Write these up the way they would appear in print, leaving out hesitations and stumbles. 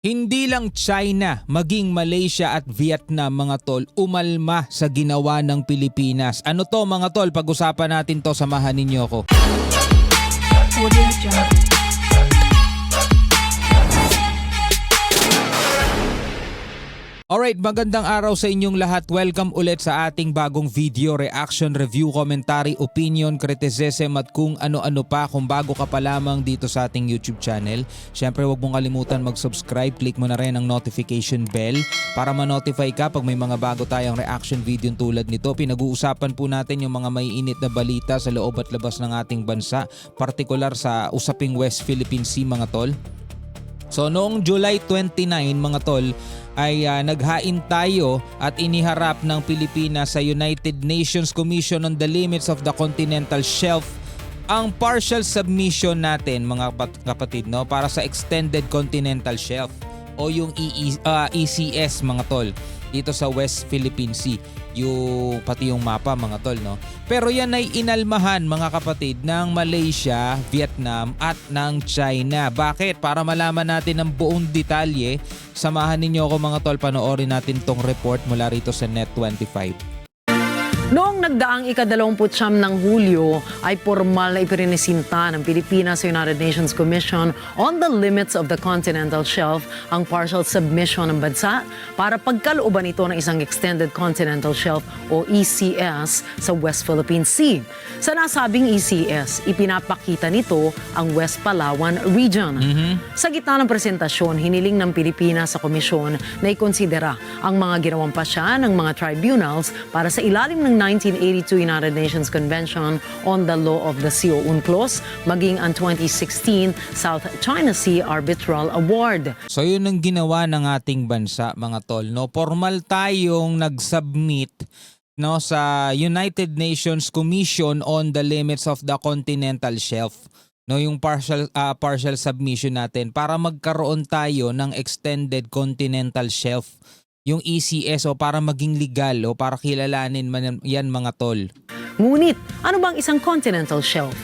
Hindi lang China, maging Malaysia at Vietnam mga tol, umalma sa ginawa ng Pilipinas. Ano to mga tol? Pag-usapan natin to, samahan ninyo ako. Audio Jungle. Alright, magandang araw sa inyong lahat. Welcome ulit sa ating bagong video, reaction, review, commentary, opinion, criticism at kung ano-ano pa. Kung bago ka pa lamang dito sa ating YouTube channel, syempre huwag mong kalimutan mag-subscribe. Click mo na rin ang notification bell para ma-notify ka pag may mga bago tayong reaction video tulad nito. Pinag-uusapan po natin yung mga maiinit na balita sa loob at labas ng ating bansa, partikular sa usaping West Philippine Sea mga tol. So noong July 29 mga tol ay naghain tayo at iniharap ng Pilipinas sa United Nations Commission on the Limits of the Continental Shelf ang partial submission natin mga kapatid, no, para sa Extended Continental Shelf o yung ECS mga tol dito sa West Philippine Sea, pati yung mapa mga tol, no. Pero yan ay inalmahan mga kapatid ng Malaysia, Vietnam at ng China. Bakit? Para malaman natin ang buong detalye, samahan ninyo ako mga tol, panoorin natin tong report mula rito sa Net25. Noong nagdaang ika-29 ng Hulyo ay formal na ipinisinta ng Pilipinas sa United Nations Commission on the Limits of the Continental Shelf ang partial submission ng bansa para pagkalooban ito ng isang Extended Continental Shelf o ECS sa West Philippine Sea. Sa nasabing ECS, ipinapakita nito ang West Palawan Region. Sa gitna ng presentasyon, hiniling ng Pilipinas sa komisyon na ikonsidera ang mga ginawang pasya ng mga tribunals para sa ilalim ng 1982 United Nations Convention on the Law of the Sea o UNCLOS, maging ang 2016 South China Sea Arbitral Award. So yun ang ginawa ng ating bansa mga tol, no. Formal tayong nag-submit, no, sa United Nations Commission on the Limits of the Continental Shelf, no, yung partial submission natin para magkaroon tayo ng Extended Continental Shelf, yung ECS, o para maging legal o para kilalanin man yan mga tol. Ngunit, ano bang isang continental shelf?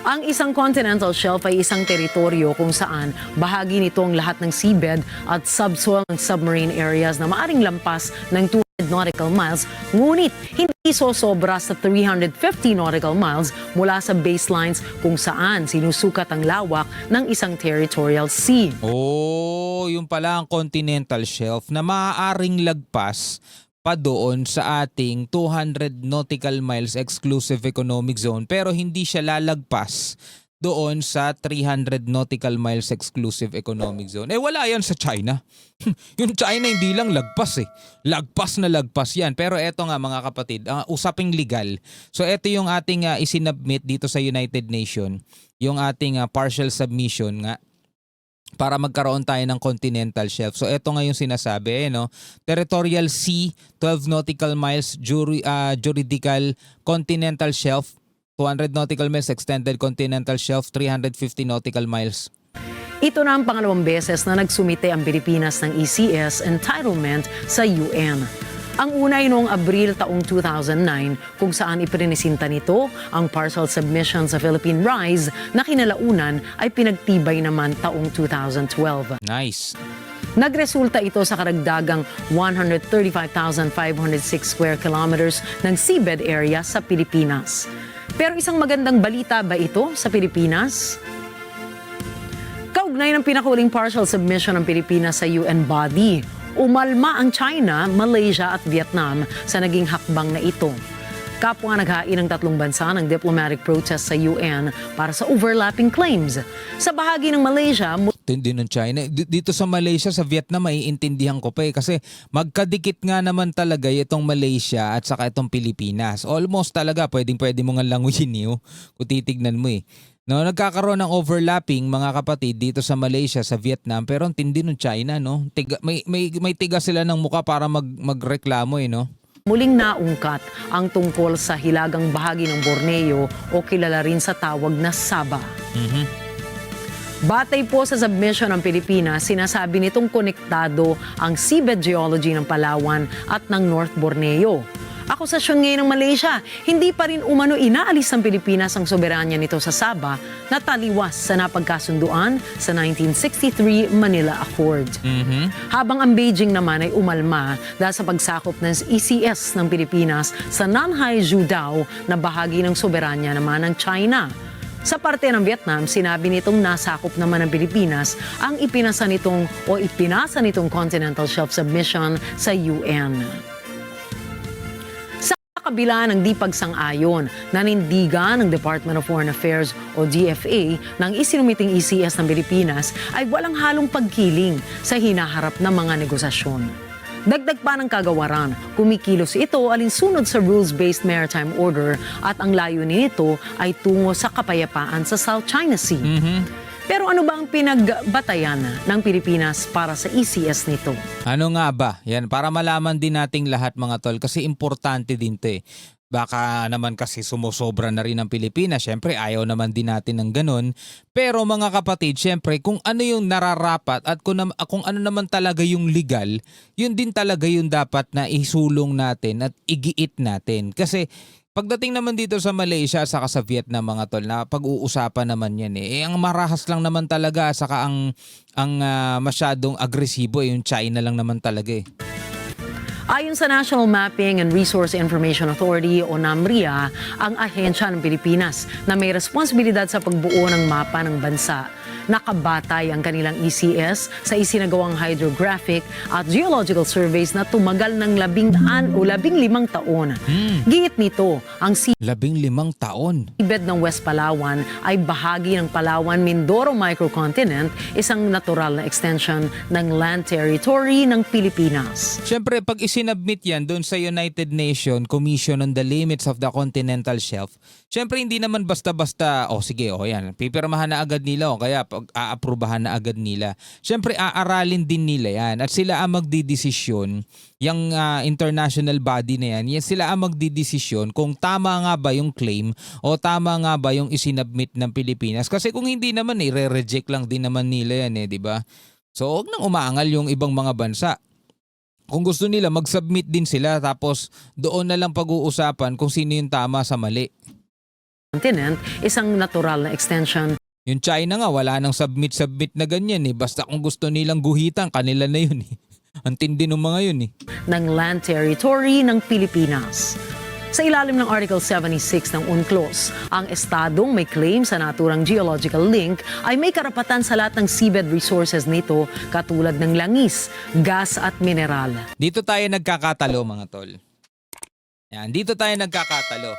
Ang isang continental shelf ay isang teritoryo kung saan bahagi nito ang lahat ng seabed at subsoil ng submarine areas na maaring lampas ng 200 nautical miles, ngunit hindi sosobra sa 350 nautical miles mula sa baselines kung saan sinusukat ang lawak ng isang territorial sea. Oh, yung pala ang continental shelf na maaaring lagpas pa doon sa ating 200 nautical miles exclusive economic zone, pero hindi siya lalagpas doon sa 300 nautical miles exclusive economic zone. Eh wala yan sa China. Yung China hindi lang lagpas eh. Lagpas na lagpas yan. Pero eto nga mga kapatid, usaping legal. So eto yung ating isinubmit dito sa United Nations, yung ating partial submission nga para magkaroon tayo ng continental shelf. So ito nga yung sinasabi, no? Territorial sea, 12 nautical miles, juridical continental shelf, 200 nautical miles, extended continental shelf, 350 nautical miles. Ito na ang pangalawang beses na nagsumite ang Pilipinas ng ECS entitlement sa UN. Ang una ay noong Abril taong 2009 kung saan iprinisinta nito ang partial submission sa Philippine Rise na kinalaunan ay pinagtibay naman taong 2012. Nice. Nagresulta ito sa karagdagang 135,506 square kilometers ng seabed area sa Pilipinas. Pero isang magandang balita ba ito sa Pilipinas? Kaugnay ng pinakuling partial submission ng Pilipinas sa UN body, umalma ang China, Malaysia at Vietnam sa naging hakbang na ito. Kapwa naghain ng tatlong bansa ng diplomatic protest sa UN para sa overlapping claims. Sa bahagi ng Malaysia, Hindi ng China. Dito sa Malaysia, sa Vietnam, maiintindihan ko pa eh. Kasi magkadikit nga naman talaga itong Malaysia at saka itong Pilipinas. Almost talaga, pwede mo nga languyin niyo kung titignan mo eh. No, nagkakaroon ng overlapping mga kapatid dito sa Malaysia, sa Vietnam, pero ang tindi ng China, no? May tiga sila ng muka para magreklamo eh, no? muling naungkat ang tungkol sa hilagang bahagi ng Borneo o kilala rin sa tawag na Sabah. Batay po sa submission ng Pilipinas, sinasabi nitong konektado ang seabed geology ng Palawan at ng North Borneo. Akusasyon ngayon ng Malaysia, hindi pa rin umano inaalis ng Pilipinas ang soberanya nito sa Sabah na taliwas sa napagkasunduan sa 1963 Manila Accord. Habang ang Beijing naman ay umalma dahil sa pagsakop ng ECS ng Pilipinas sa Nanhai Zhudao na bahagi ng soberanya naman ng China. Sa parte ng Vietnam, sinabi nitong nasakop naman ng Pilipinas ang ipinasa nitong Continental Shelf Submission sa UN. Kabila ng di pagsang-ayon, nanindigan ng Department of Foreign Affairs o DFA ng isinumiting ECS ng Pilipinas ay walang halong pagkiling sa hinaharap na mga negosasyon. Dagdag pa ng kagawaran, kumikilos ito alinsunod sa Rules-Based Maritime Order at ang layunin nito ay tungo sa kapayapaan sa South China Sea. Pero ano ba ang pinagbatayan ng Pilipinas para sa ECS nito? Ano nga ba? Yan, para malaman din nating lahat mga tol kasi importante din 'to eh. Baka naman kasi sumusobra na rin ang Pilipinas. Siyempre ayaw naman din natin ng ganun. Pero mga kapatid, siyempre kung ano yung nararapat at kung ano naman talaga yung legal, yun din talaga yung dapat na isulong natin at igiit natin. Kasi pagdating naman dito sa Malaysia saka sa Vietnam mga tol na pag-uusapan naman yan eh. Ang marahas lang naman talaga saka ang masyadong agresibo yung China lang naman talaga eh. Ayon sa National Mapping and Resource Information Authority o NAMRIA, ang ahensya ng Pilipinas na may responsibilidad sa pagbuo ng mapa ng bansa. Nakabatay ang kanilang ECS sa isinagawang hydrographic at geological surveys na tumagal ng 15 taon. Gingit nito, ang 15 taon. seabed ng West Palawan ay bahagi ng Palawan-Mindoro Microcontinent, isang natural na extension ng land territory ng Pilipinas. Siyempre, pag isinubmit yan doon sa United Nations Commission on the Limits of the Continental Shelf, siyempre hindi naman basta-basta, yan, pipirmahan na agad nila o kaya aaprubahan na agad nila. Siyempre, aaralin din nila yan at sila ang magdidesisyon, yung international body na yan sila ang magdidesisyon kung tama nga ba yung claim o tama nga ba yung isinubmit ng Pilipinas. Kasi kung hindi naman, re-reject lang din naman nila yan di ba? So, huwag nang umaangal yung ibang mga bansa. Kung gusto nila, mag-submit din sila tapos doon na lang pag-uusapan kung sino yung tama sa mali. Continent, isang natural na extension. Yung China nga, wala nang submit na ganyan Basta kung gusto nilang guhitan, kanila na yun Ang tindi ng mga yun ng land territory ng Pilipinas. Sa ilalim ng Article 76 ng UNCLOS, ang estadong may claim sa naturang geological link ay may karapatan sa lahat ng seabed resources nito katulad ng langis, gas at mineral. Dito tayo nagkakatalo mga tol. Yan, dito tayo nagkakatalo.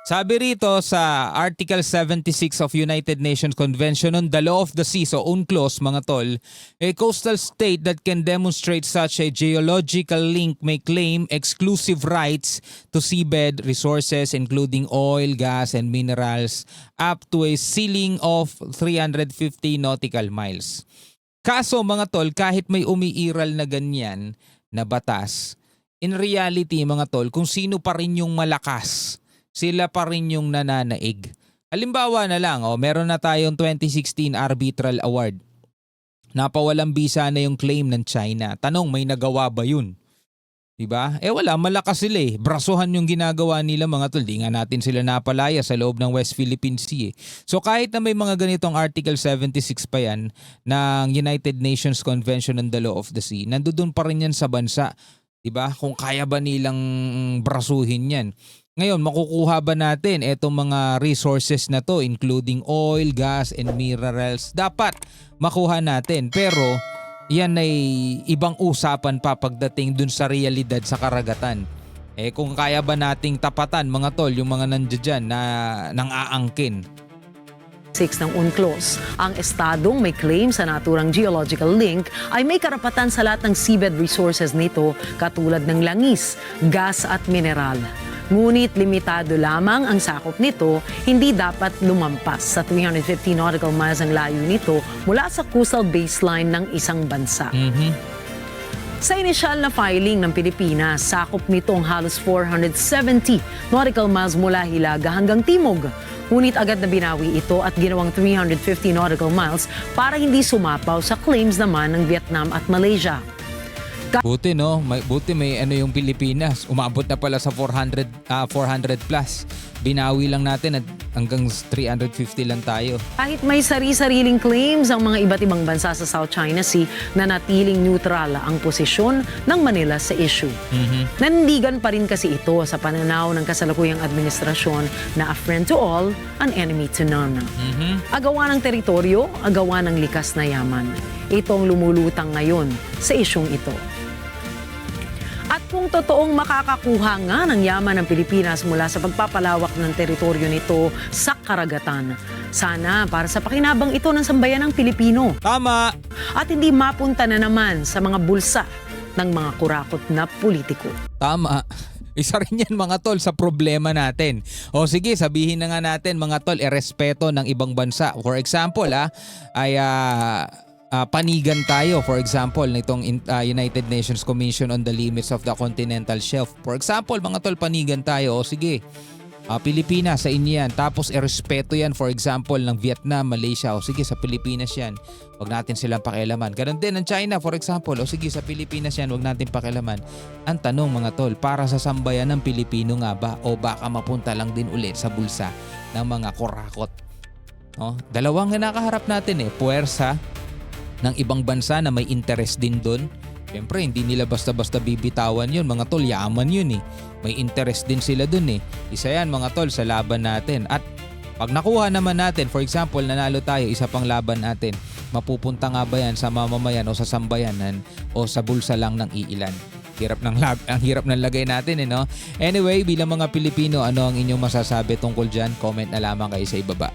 Sabi rito sa Article 76 of United Nations Convention on the Law of the Sea, so UNCLOS mga tol, a coastal state that can demonstrate such a geological link may claim exclusive rights to seabed resources including oil, gas, and minerals up to a ceiling of 350 nautical miles. Kaso mga tol, kahit may umiiral na ganyan na batas, in reality mga tol, kung sino pa rin yung malakas, sila pa rin yung nananaig. Halimbawa na lang, meron na tayong 2016 Arbitral Award. Napawalang bisa na yung claim ng China. Tanong, may nagawa ba yun? Diba? Wala, malakas sila Brasuhan yung ginagawa nila mga tol. Di nga natin sila napalaya sa loob ng West Philippine Sea So kahit na may mga ganitong Article 76 pa yan ng United Nations Convention on the Law of the Sea, nandoon pa rin yan sa bansa. Diba? Kung kaya ba nilang brasuhin yan. Ngayon, makukuha ba natin itong mga resources na to including oil, gas, and minerals? Dapat makuha natin. Pero yan ay ibang usapan pa pagdating dun sa realidad sa karagatan. Kung kaya ba nating tapatan mga tol, yung mga nandiyan na nang-aangkin. 6 ng UNCLOS, ang estadong may claim sa naturang geological link ay may karapatan sa lahat ng seabed resources nito katulad ng langis, gas at mineral. Ngunit limitado lamang ang sakop nito, hindi dapat lumampas sa 350 nautical miles ang layo nito mula sa coastal baseline ng isang bansa. Sa inisyal na filing ng Pilipinas, sakop nito ang halos 470 nautical miles mula Hilaga hanggang Timog. Ngunit agad na binawi ito at ginawang 350 nautical miles para hindi sumapaw sa claims naman ng Vietnam at Malaysia. Buti no, buti may ano yung Pilipinas. Umabot na pala sa 400 plus. Binawi lang natin at hanggang 350 lang tayo. Kahit may sari-sariling claims ang mga iba't ibang bansa sa South China Sea, nanatiling neutral ang posisyon ng Manila sa issue. Nandigan pa rin kasi ito sa pananaw ng kasalukuyang administrasyon na a friend to all, an enemy to none. Agawa ng teritoryo, agawa ng likas na yaman. Ito ang lumulutang ngayon sa isyung ito. At kung totoong makakakuha nga ng yaman ng Pilipinas mula sa pagpapalawak ng teritoryo nito sa karagatan, sana para sa pakinabang ito ng sambayan ng Pilipino. Tama! At hindi mapunta na naman sa mga bulsa ng mga kurakot na politiko. Tama. Isa rin yan mga tol sa problema natin. O sige, sabihin na nga natin mga tol, irespeto ng ibang bansa. For example, panigan tayo, for example, nitong United Nations Commission on the Limits of the Continental Shelf. For example, mga tol, panigan tayo. O sige, Pilipinas, sa inyo yan. Tapos irespeto yan, for example, ng Vietnam, Malaysia. O sige, sa Pilipinas yan. Huwag natin silang pakialaman. Ganon din ng China, for example. O sige, sa Pilipinas yan, huwag natin pakialaman. Ang tanong mga tol, para sa sambayan ng Pilipino nga ba o baka mapunta lang din ulit sa bulsa ng mga kurakot? No? Dalawang nakaharap natin puwersa ng ibang bansa na may interest din doon. Siyempre, hindi nila basta-basta bibitawan yun. Mga tol, yaman yun May interest din sila doon Isa yan mga tol sa laban natin. At pag nakuha naman natin, for example, nanalo tayo, isa pang laban natin, mapupunta nga ba yan sa mamamayan o sa sambayanan o sa bulsa lang ng iilan? Ang hirap ng lagay natin no? Anyway, bilang mga Pilipino, ano ang inyong masasabi tungkol dyan? Comment na lamang kayo sa ibaba.